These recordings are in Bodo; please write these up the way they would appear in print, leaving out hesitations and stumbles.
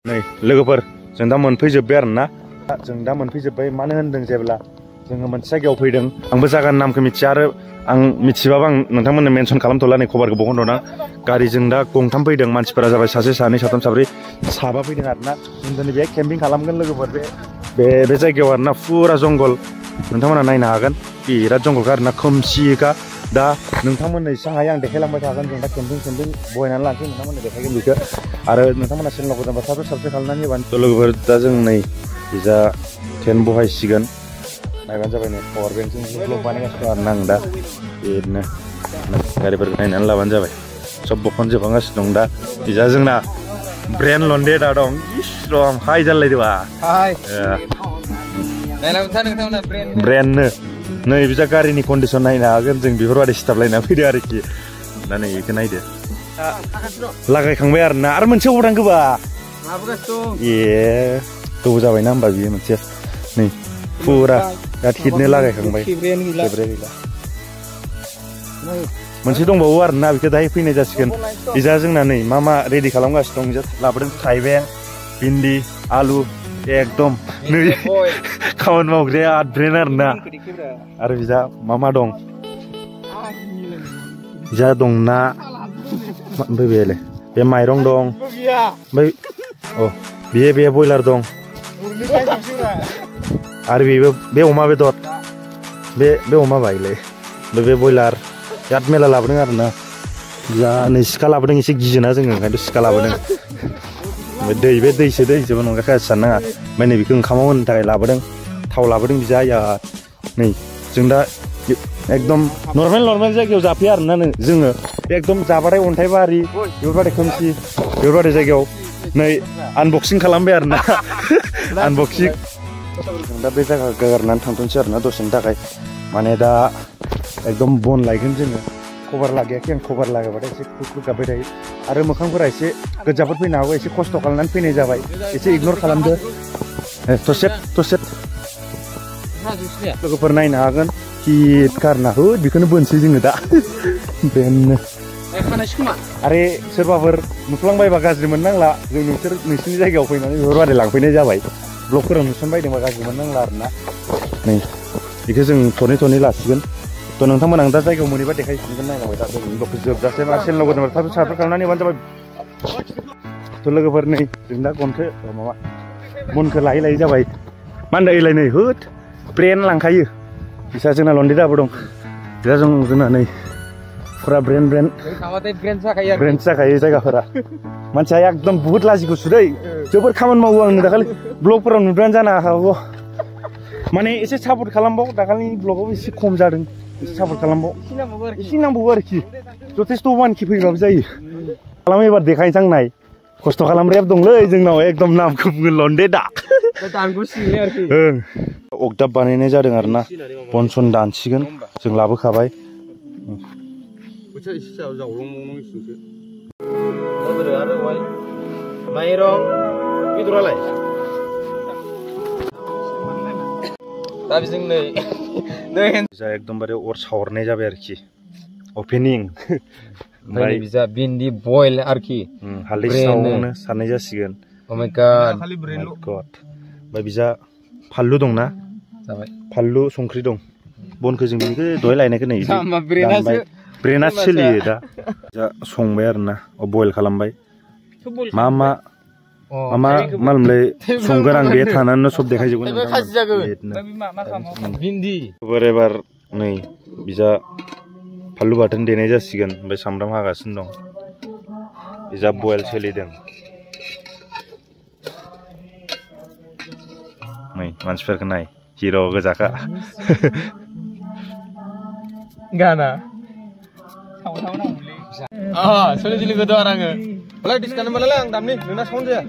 नै लोगोफोर जों दा मोनफैजोब्बाय आरोना जों दा मोनफैजोब्बाय मानो होनदों जेब्ला जोङो मोनसे जायगायाव फैदों आंबो जायगानि नामखौ मिथिया आरो आं मिथिबाबो आं नोंथांमोननो मेनसन खालामथ'ला नै खबरखौ बहनथ'ना गारिजों दा गंथाम फैदों मानसिफोरा जाबाय सासे सानै साथाम साब्रै साबा फैदों आरोना जों दिनै बे केम्पिं खालामगोन लोगोफोर बे जायगायाव आरोना फुरा जंगल नोंथांमोना नायनो हागोन बिराद जंगलखा आरोना खोमसिखा दा नोंथांमोननो एसेबां हायो आं देखायलांबाय थागोन जों दा केम्पिं बहायनानै लानोसै नोंथांमोननो देखायगोन बेखौ आरो नोंथांमोना चेनेलाव गोदानबा साबस्क्राइब खालामनानै होबानो लोगोफोर दा जों नै जा टेन्ट बहायसिगोन नायबानो जाबाय नै पावार बेंकजों ब्लग बानायगासिनो आरोना आं दा बिदिनो गारिफोरखौ नायनानै लाबानो जाबाय सब बखनजोबहांगासिनो दं दा बिजा जोंना ब्रेन लन्डेदा दं इस्रम हाय जालायदोंबा ब्रेन्डनो नै बिजा गारिनि कन्डिसन नायनो हागोन जों बेफोरबायदि सिथाबलायना फैदो आरोखि दा नै बेखौ नायदो लागायखांबाय आरोना आरो मोनसे अबाव गोबा ए गोबाव जाबायना होमबा बियो मोनसे नै फुरा दा थिटनो लागायखांबाय खेब्रे गैला मोनसे दंबावो आरोना बेखौ दाहाय फैनाय जासिगोन बिजा जोंना नै मा रेडि खालामगासिनो दं बिजा लाबोदों थाइबें भिन्दि आलु एकदम नै खामानि मावग्राया आदब्रेन आरोना आरो बिजा मा दं बिजा दं ना ओमफ्राय बेलाय बे माइरं दं ओमफ्राय बे बयलार दं आरो बे अमा बेदर बे अमा बायलै बे बयलार बिराद मेला लाबोदों आरोना जा नै सिखा लाबोदों एसे गियोना जोङो ओंखायनोथ' सिखा लाबोदों ओमफ्राय बे दैसोबो नंखाय साननाङा ओमफ्राय नै बेखौ ओंखामाव होनो थाखाय लाबोदों थाव लाबोदों बिजा नै जों दा एकदम नर्मेल जायगायाव जाफैया आरोना जोङो एकदम जाबाथाय अन्थाइबारि बेफोरबायदि खोमसि बेफोरबायदि जायगायाव नै आनबक्सिं खालामबाय आरोना आनबक्सिं जों दा बे जायगाखौ गारनानै थांथ'नोसै आरोना दसेनि थाखाय माने दा एकदम बन लायगोन जोङो खबर लागायाखै आं खबर लागायबाथाय एसे खुख गाबबाय थायो आरो मोखांफोरा एसे गोजाफोर फैनो हागौ एसे खस्थ' खालामनानै फैनाय जाबाय एसे इगनर खालामदो थसेट लोगोफोर नायनो हागोन हिट कारना बेखौनो बोनसै जोङो दा बेनो आरो सोरबाफोर नुफ्लांबायबा गाज्रि मोननांला जों नोंसोरनि जायगायाव फैनानै बेफोरबायदि लांफैनाय जाबाय ब्लगफोराव नुसनबायदोंबा गाज्रि मोननांला आरोना नै बेखौ जों थनै लासिगोन थ' नोंथांमोन आं दा जायगायाव मोनैबा देखायफिनगोन नायलांबाय दा ब्लगखौ जोबजासे मा चेनेलाव गोदान साबस्क्राइब खालामनानै होबानो जाबाय थ' लोगोफोर नै जों दा बनखौ लायै जाबाय मा होनदों एलाय नै होद ब्रेन लांखायो बिसा जोंना लन्डेदाबो दं बिसा जोंना नै फुरा ब्रेन जाखायो जायगाफोरा मानसिया एकदम बुहुत लाजिखौ सुदै जोबोर खामानि मावो आंनो दाखालि ब्लगफोराव नुब्रानो जानो हागौ माने एसे सापर्ट खालामबाव दाखालिनि ब्लगाव एसे खम जादों एसे सापर्ट खालामबाव एसे नांबावो आरोखि जथेस्थ' वानखि फैबाबो जायो खालामो एबार देखायनोसै आं नाय खस्थ' खालामग्राया दंलै जोंनाव एकदम नामखौ बुङो लन्डेदा अगदाब बानायनाय जादों आरोना बनसन दानसिगोन जों लाबोखाबाय माइरं बेदरालाय दा बिजों नै एकदमबारे अर सावरनाय जाबाय आरोखि अपेनिं ओमफ्राय बिजा भिन्दि बयल आरोखि हालदै सावनो सारनाय जासिगोन ओमफ्राय बिजा फानलु दंना फानलु संख्रि दं बनखौ जों बेनिखौ दहाय लायनायखौ नै ब्रेना सोलियो दा संबाय आरोना बयल खालामबाय मा होनोमोनलाय संगोन आं बे थानानैनो सब देखायजोबगोन एबार नै बिजा फानलु बाथोन देनाय जासिगोन ओमफ्राय सामब्राम हागासिनो दं बिजा बयल सोलिदों नै मानसिफोरखौ नाय हिर' गोजाखा गाना सोलिदिनो गोदो आरो आङो होलाय डिसकाउन्ट मोनलाय आं दामनि नोंना साउन्ड जाया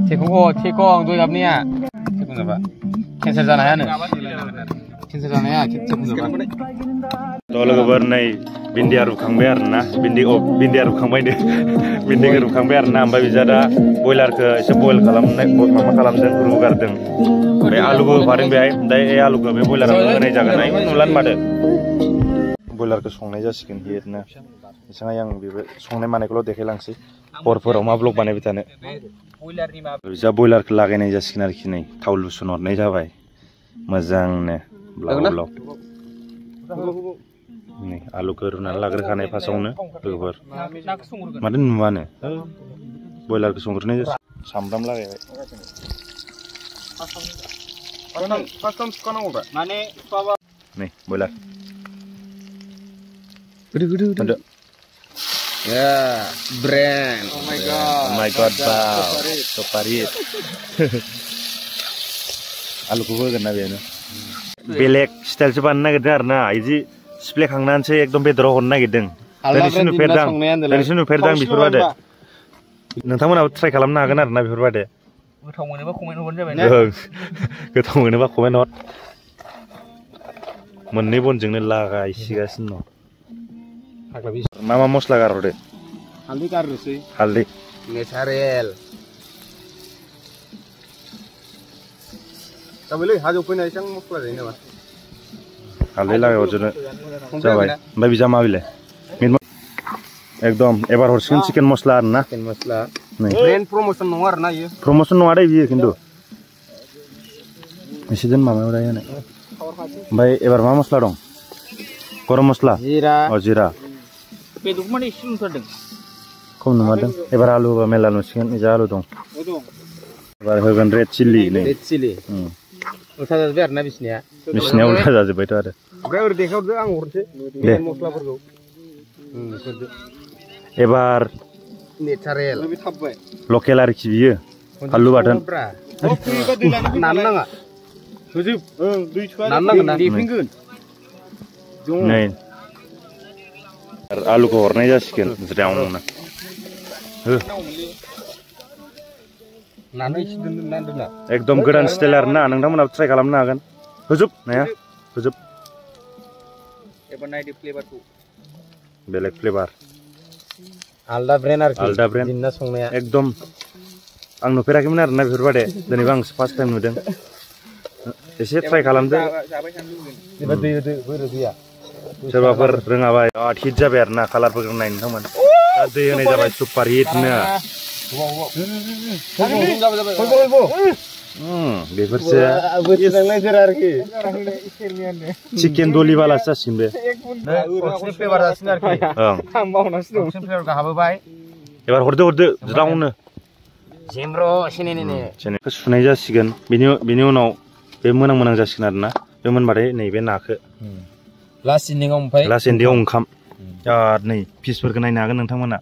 थेखौ आं दय गाबनिया थेखौ जाबा केन्सार जानो हायानो केन्सार जानो हाया थेखौ जाबा थ' लोगोफोर नै भिन्दिया रुखांबाय आरोना भिन्दिया रुखांबायनो भिन्दिखौ रुखांबाय आरोना ओमफ्राय बिजा दा बयलारखौ एसे बयल खालामदों रुगारदों ओमफ्राय आलुबो होफादों बेहाय ओमफ्राय आलुखौ बे बयलाराव होनाय जागोन नुलानो माथो बयलारखौ संनाय जासिगोन बिदिनो एसेबां आं बेबो संनाय मानायखौल' देखायलांसै हरफोराव मा ब्लग बानायबाय थानो जा बयलारखौ लागायनाय जासिगोन आरोखि नै थाव लुसुन हरनाय जाबाय मोजांनो ब्लग नै आलुखौ रुनानै लाग्रोखानाय फार्स्टआवनो लोगोफोर माथो नुवानो बयलारखौ संग्रोनाय जासिगोन सामब्राम लागायबाय नै बयलार गोदो brand. Oh my god, wow, so parit. Aluku hogan na beनो बेलेग स्टाइलसो बानायनो नागिरदों आरोना इदि सिफ्लेखांनानैसो एकदम बेदराव हरनो नागिरदों दिनैसो नुफेरदां बेफोरबादि नोंथांमोनाबो ट्राइ खालामनो हागोन आरोना बेफोरबादि गोथाव मोनोबा कमेन्ट हरबानो जाबाय ना गोथाव मोनोबा कमेन्ट हर मोननै बनजोंनो लागायसिगासिनो दं मा मस्ला गारहरदो हालदै गारनोसै हालदै नेचारेल दाबोलै हाजो फैनाय एसां मस्ला जायो नामा हालदै लागायहरजोबनो जाबाय ओमफ्राय बिजा मा बिलाय एकदम एबार हरसिगोन चिकेन मस्ला आरोना चिकेन मस्ला ब्रेन्ड प्रमोशन नङा आरोना इयो प्रमोशन नङा दे बियो खिन्थु एसे दोन माबायाव दायो होनो ओमफ्राय एबार मा मस्ला दं गरम मस्ला जिरा जिरा बेदरखौ माने एसे नुथारदों खम नुमारदों एबार आलु होबा मेला नुसिगोन जा आलु दं एबार होगोन रेड चिल्ली नै रेड चिल्ली उल्था जाजोब्बाय आरोना बिसिनिया उल्था जाजोब्बायथ' आरो ओमफ्राय ओरै देखायहरदो आं हरनोसै दे मस्लाफोरखौ एबार नेचारेल लकेल आरोखि बियो फानलु बाथोन नानो नाङा होजोब नानो नांगोन ना देफिनगोन नै आलुखौ हरनाय जासिगोन ज्रावनो हो एकदम गोदान स्टाइल आरोना नोंथांमोनाबो ट्राइ खालामनो हागोन होजोब नाया होजोब एबार नायदो फ्लेभारखौ बेलेग फ्लेभार आलदा ब्रेन्ड आरोखि आलदा ब्रेन्ड दिनना संनाया एकदम आं नुफेराखैमोन आरोना बेफोरबादि दिनैबो आं फार्स्ट टाइम नुदों एसे ट्राइ खालामदो एबार दै होदो बोरो दैया सोरबाफोर रोङाबा बिराद हिट जाबाय आरोना कालारफोरखौ नाय नोंथांमोन दै होनाय जाबाय सुपार हिटनो बेफोरसो चिकेन दलि बालासो जासिगोन बे एबार हरदो ज्रावनो सुनाय जासिगोन बेनि उनाव बे मोनां जासिगोन आरोना बे मोनबाथाय नैबे नाखौ लास्ट एन्डिंआव ओंखाम बिराद नै फिसफोरखौ नायनो हागोन नोंथांमोना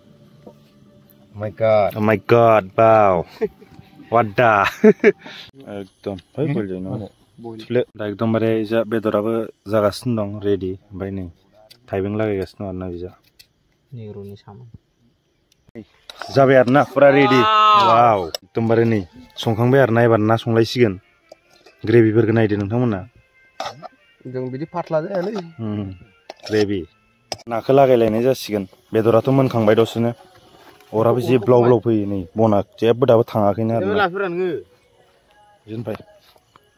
Oh my god wow what the एकदम दा एकदमबारे जा बेदराबो जागासिनो दं रेडि ओमफ्राय नै थाइबें लागायगासिनो दं आरोना बिजा जाबाय आरोना फुरा रेडि वाव एकदमबारे नै संखांबाय आरोना एबार ना संलायसिगोन ग्रेभिफोरखौ नायदो नोंथांमोना जों बिदि फाटला जायालै ग्रेभि नाखौ लागायलायनाय जासिगोन बेदराथ' मोनखांबाय दसेनो अराबो जे ब्लाव फैयो नै बना जेबो दाबो थाङाखैनो आरो बिनिफ्राय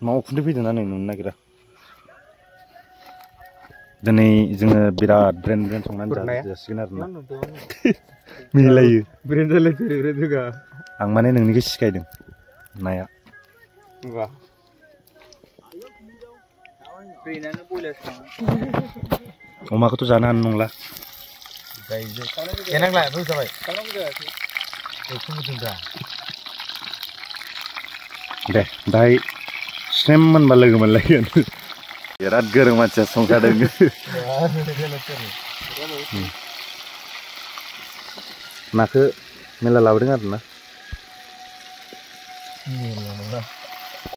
मा उखुन्दै फैदोंना नै नुनो नागिरा दिनै जोङो बिराद ब्रेन्ड संनानै जासिगोन आरोना मिनिलायो आं माने नोंनिखौ सिखायदों नाया अमाखौथ' जानो हानाय नंला दे दाहाय स्रेम मोनबा लोगो मोनलायगोन बिराद गोरों मानसिया संखादों नाखौ मेला लाबोदों आरोना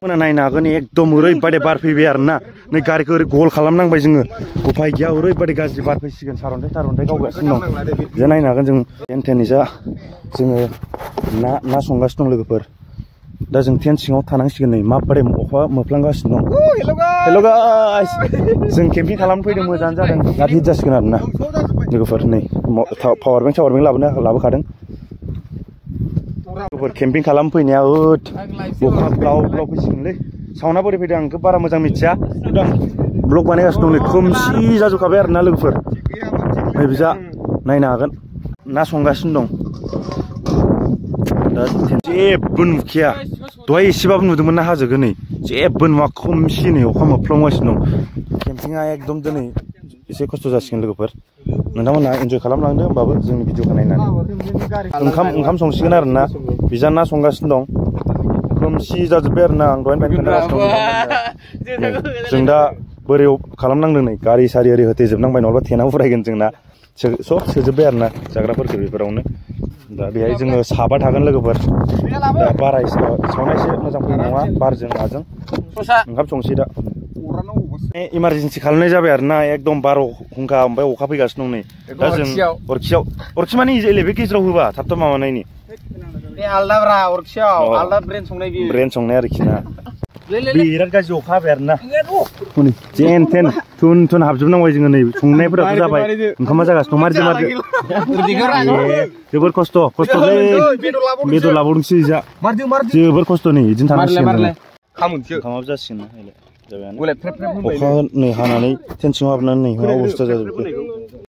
नायनो हागोन एकदम ओरैबादि बार फैबाय आरोना नै गारिखौ ओरै गल खालामनांबाय जोङो उफाय गैया ओरैबादि गाज्रि बार फैसिगोन सारअन्थाइ गावगासिनो दं जे नायनो हागोन जों टेननिजा जोङो ना संगासिनो दं लोगोफोर दा जों टेन सिङाव थानांसिगोन नै माबादि अखा मोफ्लांगासिनो दं हेल' गाइस जों केम्पिं खालामनो फैदों मोजाङानो जादों बिराद हिट जासिगोन आरोना लोगोफोर नै पावार बेंक लाबोखादों केम्पिं खालाम फैनाया अखा ब्लाव फैसिगोनलै साउन्डआ बोरै फैदों आंथ' बारा मोजां मिथिया ब्लग बानायगासिनो दं नै खोमसि जाजोबखाबाय आरोना लोगोफोर नै बिजा नायनो हागोन ना संगासिनो दं जेबो नुखाया दहाय एसेबाबो नुदोंमोन ना हाजोखौ नै जेबो नुवा खोमसि नै अखा मोफ्लामगासिनो दं केम्पिंआ एकदम दिनै एसे खस्थ' जासिगोन लोगोफोर नोंथांमोनहा एन्जय खालामलांदो होमबाबो जोंनि भिडिअखौ नायनानै ओंखाम संसिगोन आरो ना बिजा ना संगासिनो दं खोमसि जाजोब्बाय आरो ना आं दहायनिफ्रायनो खोनागासिनो दं जों दा बोरैयाव खालामनांदों नै गारि सारि ओरै होथेजोबनांबाय नङाबा थेना उरायगोन जोंना सब सोजोब्बाय आरो ना जाग्राफोरखौ बेफोरावनो दा बेहाय जोङो साबा थागोन लोगोफोर दा बारा सावना एसे मोजां फैनाय नङा बारजों माजों ओंखाम संसै दा इमारजेन्सि खालामनाय जाबाय आरो ना एकदम बारहुंखा ओमफ्राय अखा फैगासिनो दं नै दा जों अरखि माने बे गेजेराव होबा थाब थाब माबानायनि आलदाब्रा अरखियाव आलदा ब्रेन संनाय आरोखि ना बिराद गाज्रि अखा हाबाय आरो ना जेन थेन थुन हाबजोबनांबाय जोङो नै संनायफोराथ' जाबाय ओंखामा जागासिनो दं मारदो जोबोर खस्थ'लै बेदर लाबावदोंसो जा जोबोर खस्थ' नै बिदिनो थानांसिगोन ओंखामाबो जासिगोन जाबायानो अखा नै हानानै टेन सिङाव हाबनानै नै अबस्था जाजोबबाय